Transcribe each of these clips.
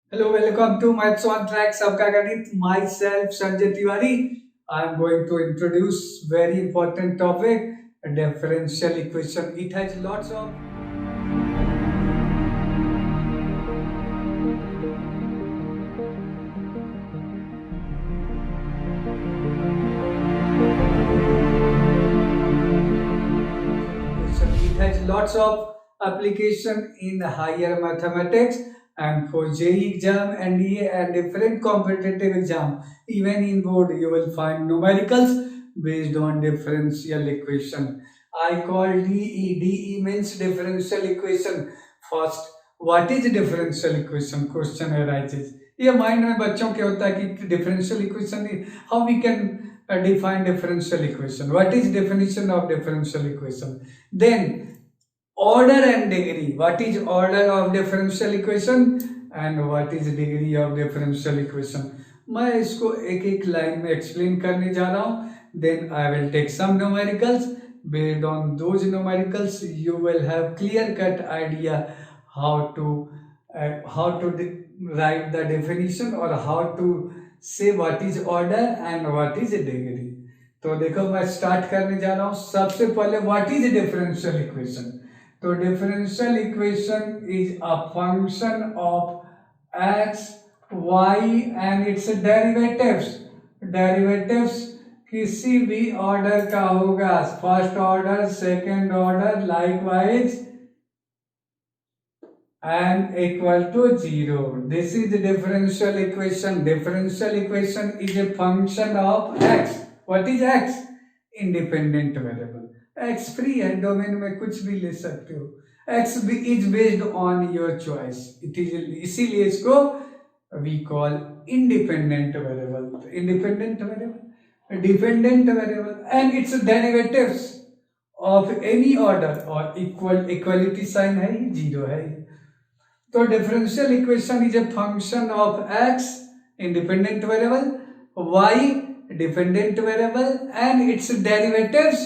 Hello, welcome to Maths on Track. Sabka Ganit. Myself, Sanjay Tiwari. I am going to introduce very important topic, a differential equation. It has lots of application in higher mathematics and for JEE exam, NDA and different competitive exam. Even in board you will find numericals based on differential equation. I call DE. DE means differential equation. First, what is differential equation? Question arises. ये mind में बच्चों के होता है कि differential equation how we can define differential equation. What is definition of differential equation? Then order and degree. What is order of differential equation and what is degree of differential equation? मैं इसको एक एक line में explain करने जा रहा हूँ. Then I will take some numericals. Based on those numericals, you will have clear cut idea how to write the definition or how to say what is order and what is degree. तो देखो मैं start करने जा रहा हूँ. सबसे पहले what is differential equation. तो differential equation is a function of X Y and its derivatives किसी भी ऑर्डर का होगा. First order, second order, likewise and equal to 0. This is the differential equation. Differential equation is a function of x. What is x? Independent variable. x free है, domain में कुछ भी ले सकते हो. x is based on your choice. It is इसीलिए इसको we call independent variable. Independent variable, dependent variable, and its derivatives of any order or equality sign है, जीरो है. तो differential equation is a function of X independent variable, Y dependent variable and its derivatives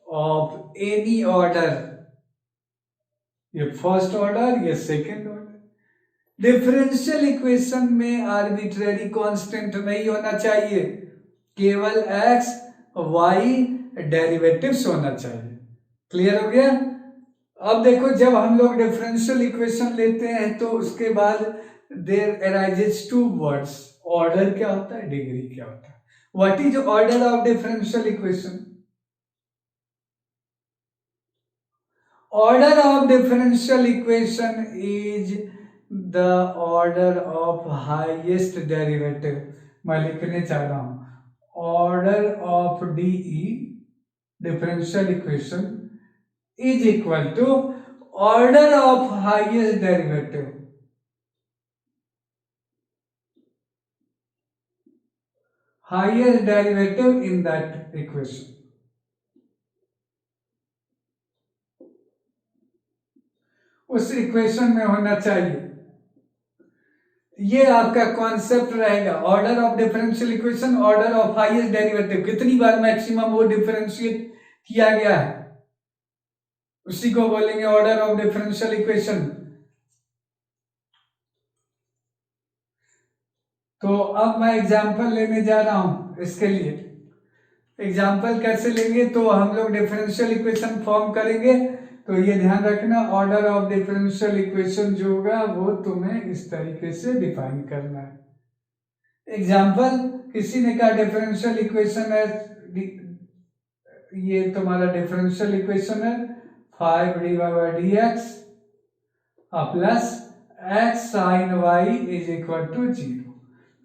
of any order. ये first order, ये second order. Differential equation में arbitrary constant नहीं होना चाहिए, केवल एक्स वाई डेरिवेटिव्स होना चाहिए. क्लियर हो गया. अब देखो, जब हम लोग डिफरेंशियल इक्वेशन लेते हैं तो उसके बाद there arises two words. Order क्या होता है, डिग्री क्या होता है. What is order of differential equation? Order of differential equation is the order of highest derivative. मैं लिखने चाह रहा हूं order of DE differential equation is equal to order of highest derivative. Highest derivative in that equation. उस equation में होना चाहिए. ये आपका कॉन्सेप्ट रहेगा. Order of differential equation, order of highest derivative. कितनी बार मैक्सिमम वो डिफरेंशिएट किया गया है उसी को बोलेंगे ऑर्डर ऑफ डिफरेंशियल इक्वेशन. तो अब मैं एग्जांपल लेने जा रहा हूं. इसके लिए एग्जांपल कैसे लेंगे, तो हम लोग डिफरेंशियल इक्वेशन फॉर्म करेंगे. तो ये ध्यान रखना, ऑर्डर ऑफ डिफरेंशियल इक्वेशन जो होगा वो तुम्हें इस तरीके से डिफाइन करना है. एग्जांपल, किसी ने कहा डिफरेंशियल इक्वेशन है, ये तुम्हारा डिफरेंशियल इक्वेशन है 5 divide by dx plus x sin y is equal to 0.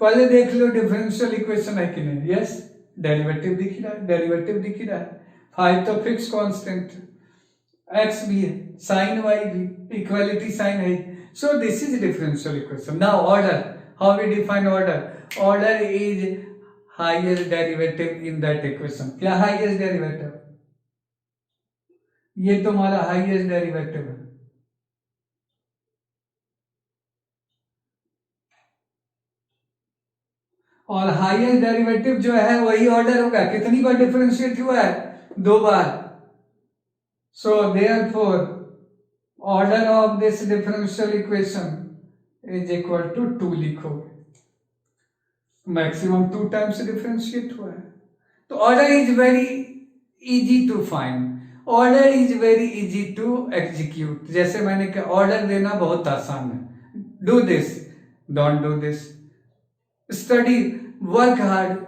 पहले देख लो डिफरेंशियल इक्वेशन है कि नहीं. यस, डेरिवेटिव दिख रहा है, डेरिवेटिव दिख रहा है. 5 तो फिक्स कांस्टेंट, x भी है, sin y भी, इक्वालिटी साइन है. So this is differential equation. Now order, how we define order. Order is highest derivative in that equation. क्या हाईएस्ट डेरिवेटिव? ये तुम्हारा हाईएस्ट डेरिवेटिव है. और हाईएस्ट डेरिवेटिव जो है वही ऑर्डर होगा. कितनी बार डिफरेंशिएट हुआ है? 2 बार. So therefore order of this differential equation is equal to 2 लिखोगे, मैक्सिमम 2 टाइम्स डिफरेंशिएट हुआ है। तो order is very easy to find, order is very easy to execute. जैसे मैंने कहा ऑर्डर देना बहुत आसान है, do this, don't do this, study, work hard,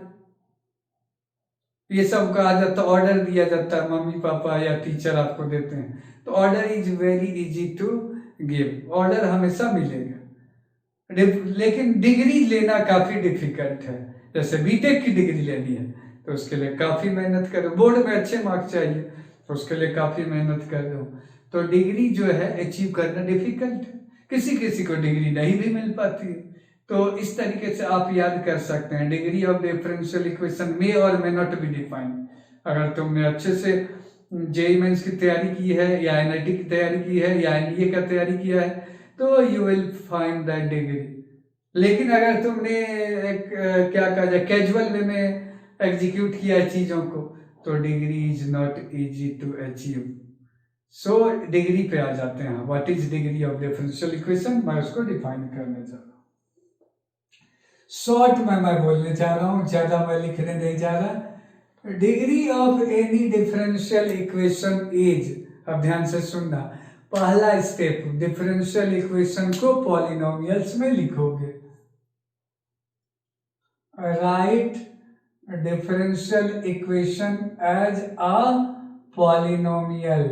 ये सब कहा जाता है, ऑर्डर दिया जाता है, मम्मी पापा या टीचर आपको देते हैं। तो order is very easy to give, order हमेशा मिलेगा। लेकिन डिग्री लेना काफी डिफिकल्ट है। जैसे बीटेक की डिग्री लेनी है तो उसके लिए काफी मेहनत करो, बोर्ड में अच्छे मार्क्स चाहिए तो उसके लिए काफी मेहनत कर दो। तो डिग्री जो है अचीव करना डिफिकल्ट है, किसी किसी को डिग्री नहीं भी मिल पाती है। तो इस तरीके से आप याद कर सकते हैं, डिग्री ऑफ डिफरेंशियल इक्वेशन मे और मे नॉट बी डिफाइंड। अगर तुमने अच्छे से जेईई मेंस की तैयारी की है या एनआईटी की तैयारी की है या एनडीए का तैयारी किया है तो you will find that degree. लेकिन अगर तुमने एक क्या कहा जाए कैजुअल वे में एग्जीक्यूट किया है चीजों को तो degree is not easy to achieve. So degree पे आ जाते हैं, what is degree of differential equation, मैं उसको डिफाइन करने जा रहा हूँ। शॉर्ट में मैं बोलने जा रहा हूँ, ज्यादा मैं लिखने नहीं जा रहा। Degree of any differential equation is, अब ध्यान से सुनना, पहला स्टेप डिफरेंशियल इक्वेशन को पॉलिनोमियल्स में लिखोगे। Write differential equation as a polynomial.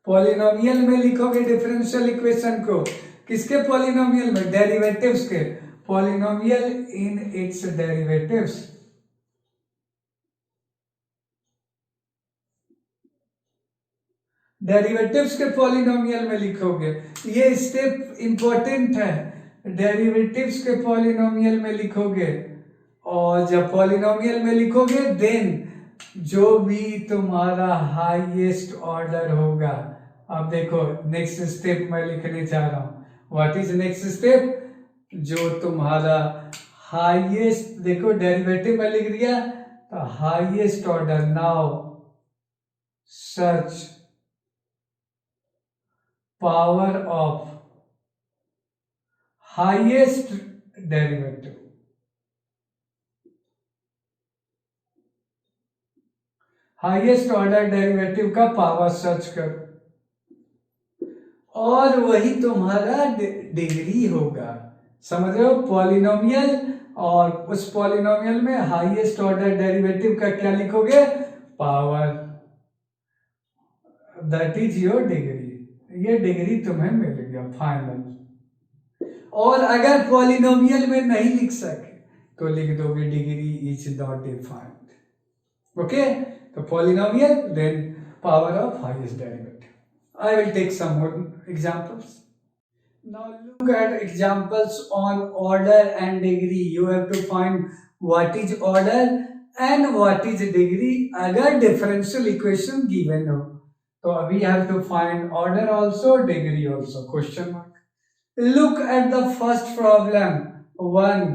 Polynomial में लिखोगे डिफरेंशियल इक्वेशन को, किसके पॉलिनोमियल में, डेरिवेटिव्स के, polynomial in it's derivatives. Derivatives के पॉलिनोमियल में लिखोगे, ये स्टेप इंपॉर्टेंट है, डेरिवेटिव्स के पॉलिनोमियल में लिखोगे। और जब पॉलिनोमियल में लिखोगे देन जो भी तुम्हारा हाईएस्ट ऑर्डर होगा, अब देखो नेक्स्ट स्टेप मैं लिखने जा रहा हूं, व्हाट इज नेक्स्ट स्टेप, जो तुम्हारा हाईएस्ट, देखो डेरिवेटिव में लिख दिया तो highest order, now such power of highest derivative, highest order derivative का पावर सर्च करो और वही तुम्हारा डिग्री होगा। समझ रहे हो, पॉलिनोमियल और उस पॉलिनोमियल में हाईएस्ट ऑर्डर डेरिवेटिव का क्या लिखोगे, power, that is your degree, ये डिग्री तुम्हें मिल गया फाइनल। और अगर पॉलिनोमियल में नहीं लिख सके तो लिख दोगे degree is not defined. Okay, तो polynomial then power of highest derivative. I will take some more examples. Now look at examples on order and degree. You have to find what is order and what is degree अगर differential equation given हो। तो we have to find order also, degree also, question mark. Look at the first problem one,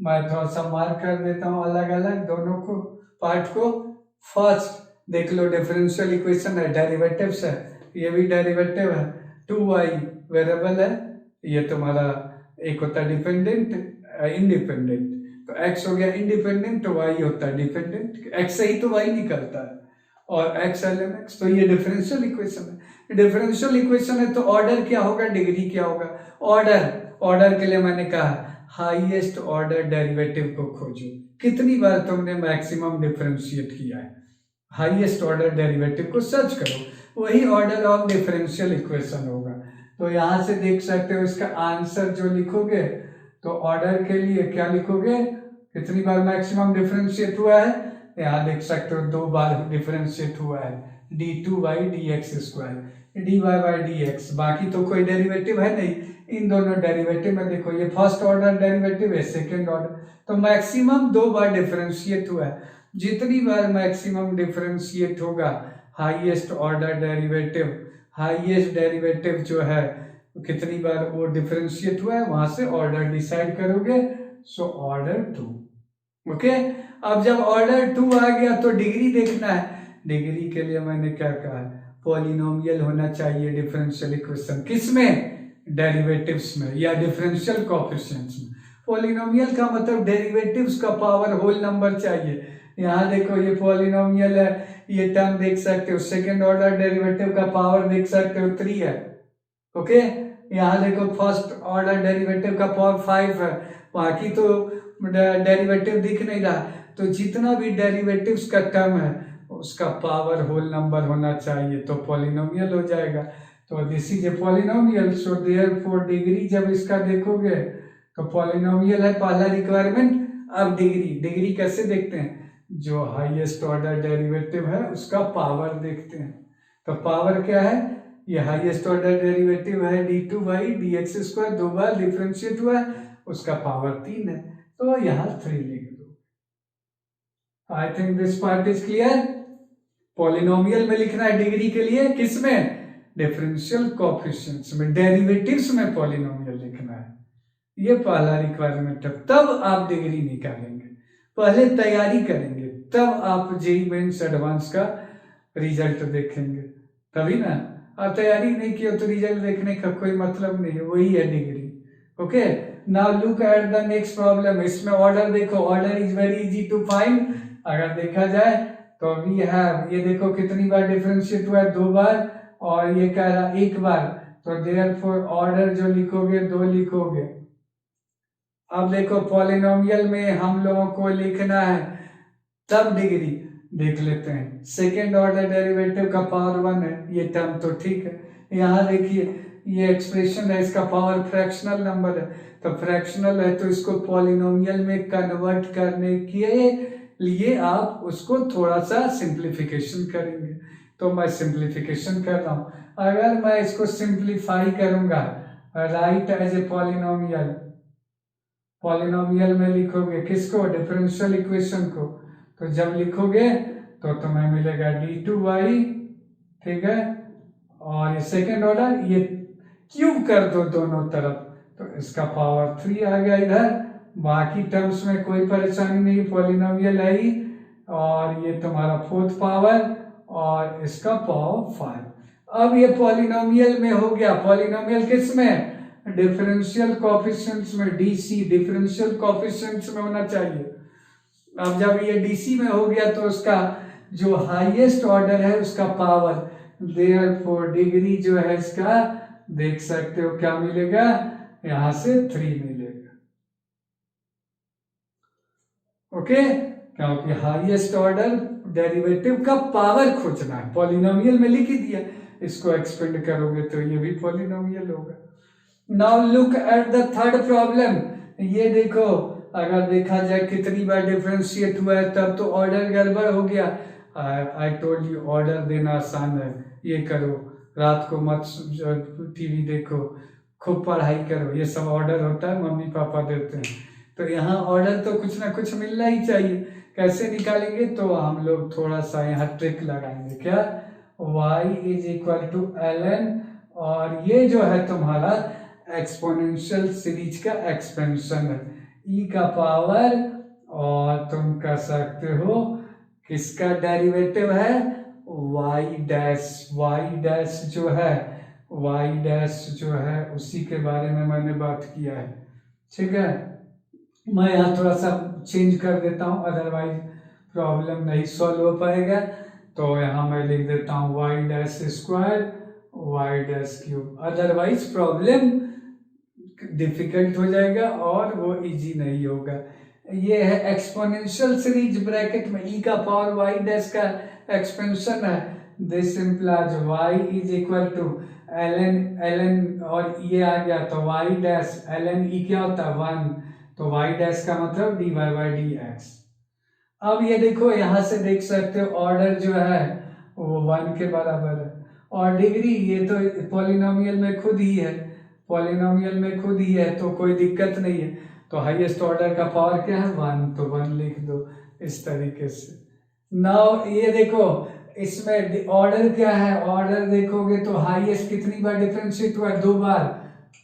मैं थोड़ा सा mark कर देता हूँ अलग अलग दोनों को पार्ट को। फर्स्ट देख लो डिफरेंशियल इक्वेशन है, डेरिवेटिव्स है, ये भी डेरिवेटिव है, 2y वेरिएबल है, ये तुम्हारा एक होता है डिपेंडेंट इंडिपेंडेंट, तो x हो गया इंडिपेंडेंट तो y होता है डिपेंडेंट, x से ही तो y निकलता है और x ln x, तो ये डिफरेंशियल इक्वेशन है। डिफरेंशियल इक्वेशन है तो ऑर्डर क्या होगा, डिग्री क्या होगा, ऑर्डर, ऑर्डर के लिए मैंने कहा हाईएस्ट ऑर्डर डेरिवेटिव को खोजो, कितनी बार तुमने मैक्सिमम डिफरेंशिएट किया है, हाईएस्ट ऑर्डर डेरिवेटिव को सर्च करो, वही ऑर्डर ऑफ डिफरेंशियल इक्वेशन होगा। तो यहां से देख सकते हो इसका आंसर जो लिखोगे तो ऑर्डर के लिए क्या लिखोगे, कितनी बार मैक्सिमम डिफरेंशिएट हुआ है, यहाँ देख सकते हो 2 बार डिफरेंशिएट हुआ है, d2 dx square dy dx, बाकी तो कोई डेरिवेटिव है नहीं, इन दोनों डेरिवेटिव में देखो ये फर्स्ट ऑर्डर डेरिवेटिव है, सेकेंड ऑर्डर, तो मैक्सिमम 2 बार डिफरेंशिएट हुआ है, जितनी बार मैक्सिमम डिफरेंशिएट होगा highest order derivative, highest derivative जो है कितनी बार वो डिफरेंशिएट हुआ है वहां से ऑर्डर डिसाइड करोगे, सो ऑर्डर 2। ओके, अब जब ऑर्डर 2 आ गया तो डिग्री देखना है, डिग्री के लिए मैंने क्या कहा है, पॉलिनोमियल होना चाहिए डिफरेंशियल इक्वेशन। किसमें? डेरिवेटिव्स में या डिफरेंशियल कोएफिशिएंट्स में। पॉलिनोमियल का मतलब डेरिवेटिव्स का पावर होल नंबर चाहिए। यहाँ देखो ये पॉलिनोमियल है, ये टर्म देख सकते हो, सेकेंड ऑर्डर डेरिवेटिव का पावर देख सकते हो 3 है। ओके, यहाँ देखो फर्स्ट ऑर्डर डेरिवेटिव का पावर 5 है, बाकी तो डेरिवेटिव दिख नहीं रहा। तो जितना भी डेरिवेटिव्स का टर्म है उसका पावर होल नंबर होना चाहिए, तो पॉलिनोमियल हो जाएगा। तो this is a polynomial, so therefore degree जब इसका देखोगे तो पॉलिनोमियल है पहला रिक्वायरमेंट। अब डिग्री कैसे देखते हैं? जो हाईएस्ट ऑर्डर डेरिवेटिव है उसका पावर देखते हैं। तो पावर क्या है? ये हाईएस्ट ऑर्डर डेरिवेटिव है d2/dx², 2 बार डिफरेंशिएट हुआ है, उसका पावर 3 है, तो यहाँ 3 लिख दो। I think this part is clear. Polynomial में लिखना है डिग्री के लिए, किसमें? डिफरेंशियल कोएफिशिएंट्स में, डेरिवेटिव्स में पॉलिनोमियल लिखना है। ये पहला रिक्वायरमेंट है, तब आप डिग्री निकालेंगे। पहले तैयारी करेंगे, तब आप जेईई मेंस एडवांस का रिजल्ट देखेंगे, तभी ना। आप तैयारी नहीं किया तो रिजल्ट देखने का कोई मतलब नहीं है, वही है degree. Okay, now look at the next problem. इसमें ऑर्डर देखो, order is very easy to find. अगर देखा जाए तो वी हैव, ये देखो कितनी बार डिफरेंशिएट हुआ है? 2 बार, और ये कह रहा 1 बार, तो देयरफॉर ऑर्डर जो लिखोगे 2 लिखोगे। अब देखो पॉलिनोमियल में हम लोगों को लिखना है, तब डिग्री देख लेते हैं। सेकेंड ऑर्डर डेरिवेटिव का पावर 1 है, ये टर्म तो ठीक है। यहाँ देखिए ये एक्सप्रेशन है, इसका पावर फ्रैक्शनल नंबर है, तो फ्रैक्शनल है तो इसको पॉलिनोमियल में कन्वर्ट करने के लिए आप उसको थोड़ा सा सिंप्लीफिकेशन करेंगे। तो मैं सिंप्लीफिकेशन कर रहा हूँ। अगर मैं इसको सिंप्लीफाई करूंगा, write as a polynomial, polynomial में लिखोगे किसको? डिफरेंशियल इक्वेशन को। तो जब लिखोगे तो तुम्हें मिलेगा d2y, ठीक है, और ये सेकेंड ऑर्डर, ये क्यूब कर दो दोनों तरफ, तो इसका पावर 3 आ गया इधर। बाकी टर्म्स में कोई परेशानी नहीं, पॉलिनोमियल है ही, और ये तुम्हारा 4th पावर, और इसका पावर 5। अब ये पॉलिनोमियल में हो गया। पॉलिनोमियल किस में? डिफरेंशियल कोएफिशिएंट्स में, डीसी डिफरेंशियल कोएफिशिएंट्स में होना चाहिए। अब जब ये डीसी में हो गया तो उसका जो हाईएस्ट ऑर्डर है उसका पावर, देयरफॉर डिग्री जो है इसका देख सकते हो क्या मिलेगा? यहां से 3 मिलेगा। ओके, क्योंकि हाईएस्ट ऑर्डर डेरिवेटिव का पावर खोजना है, पॉलिनोमियल में लिख ही दिया, इसको एक्सपेंड करोगे तो ये भी पॉलिनोमियल होगा। Now look at the third problem. ये देखो, अगर देखा जाए कितनी बार डिफरेंशिएट हुआ है, तब तो ऑर्डर गड़बड़ हो गया। आई टोल्ड यू ऑर्डर देना आसान है, ये करो, रात को मत टीवी देखो, खूब पढ़ाई करो, ये सब ऑर्डर होता है, मम्मी पापा देते हैं। तो यहाँ ऑर्डर तो कुछ ना कुछ मिलना ही चाहिए। कैसे निकालेंगे? तो हम लोग थोड़ा सा यहाँ ट्रिक लगाएंगे। क्या? y = ln, और ये जो है तुम्हारा एक्सपोनेंशियल सीरीज का एक्सपेंशन है, e का पावर, और तुम कह सकते हो किसका डेरिवेटिव है? y डैश जो है, y डैश जो है उसी के बारे में मैंने बात किया है। ठीक है, मैं यहाँ थोड़ा सा चेंज कर देता हूँ, अदरवाइज प्रॉब्लम नहीं सॉल्व हो पाएगा। तो यहाँ मैं लिख देता हूँ y², y³, otherwise problem difficult हो जाएगा और वो इजी नहीं होगा। ये है एक्सपोनेंशियल सीरीज, ब्रैकेट में e का पावर y' का एक्सपेंशन है। दिस इम्प्लाइज y ln, और ये आ गया तो y' ln e क्या होता है? 1, तो y' का मतलब dy/dx। अब ये देखो, यहाँ से देख सकते हो ऑर्डर जो है वो 1 के बराबर है, और डिग्री ये तो पॉलिनोमियल में खुद ही है, पॉलिनोमियल में खुद ही है, तो कोई दिक्कत नहीं है। तो हाईएस्ट ऑर्डर का पावर क्या है? 1, तो 1 लिख दो इस तरीके से। नाउ ये देखो, इसमें ऑर्डर क्या है? ऑर्डर देखोगे तो हाईएस्ट कितनी बार डिफरेंशिएट हुआ? 2 बार,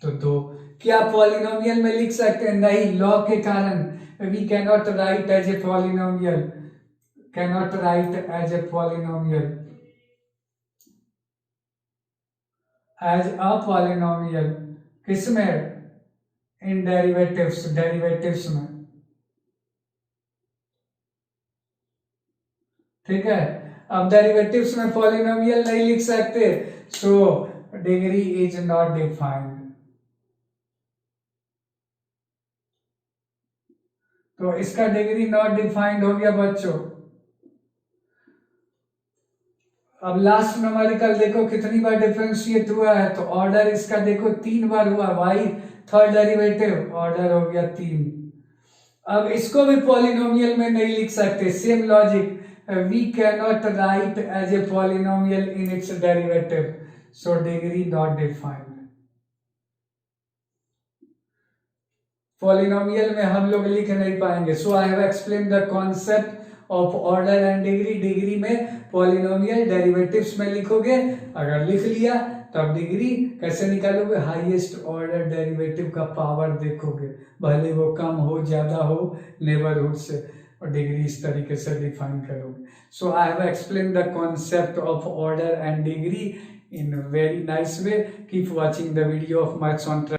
तो 2। क्या पॉलिनोमियल में लिख सकते हैं? नहीं, लॉ के कारण we cannot write as a polynomial, cannot write as a polynomial. As a polynomial, किसमें? इन डेरिवेटिव्स, डेरिवेटिव्स में, ठीक है। अब डेरिवेटिव्स में पॉलिनोमियल नहीं लिख सकते, so degree is not defined. तो इसका डिग्री नॉट डिफाइंड हो गया बच्चों। अब लास्ट न्यूमेरिकल देखो कितनी बार डिफरेंशिएट हुआ है, तो ऑर्डर इसका देखो 3 बार हुआ, वाई थर्ड डेरिवेटिव, ऑर्डर हो गया 3। अब इसको भी पॉलिनोमियल में नहीं लिख सकते, same logic, we can not write as a polynomial in its derivative, so degree not defined. Polynomial में हम लोग लिख नहीं पाएंगे, so I have explain the concept of order and degree. Degree में पॉलिनोमियल डेरिवेटिव्स में लिखोगे, अगर लिख लिया तब डिग्री कैसे निकालोगे? हाईएस्ट ऑर्डर डेरिवेटिव का पावर देखोगे, भले वो कम हो ज्यादा हो नेबरहुड से, और डिग्री इस तरीके से डिफाइन करोगे। So I have explain the concept of order and degree in a very nice way. Keep watching the video of Maths on Track.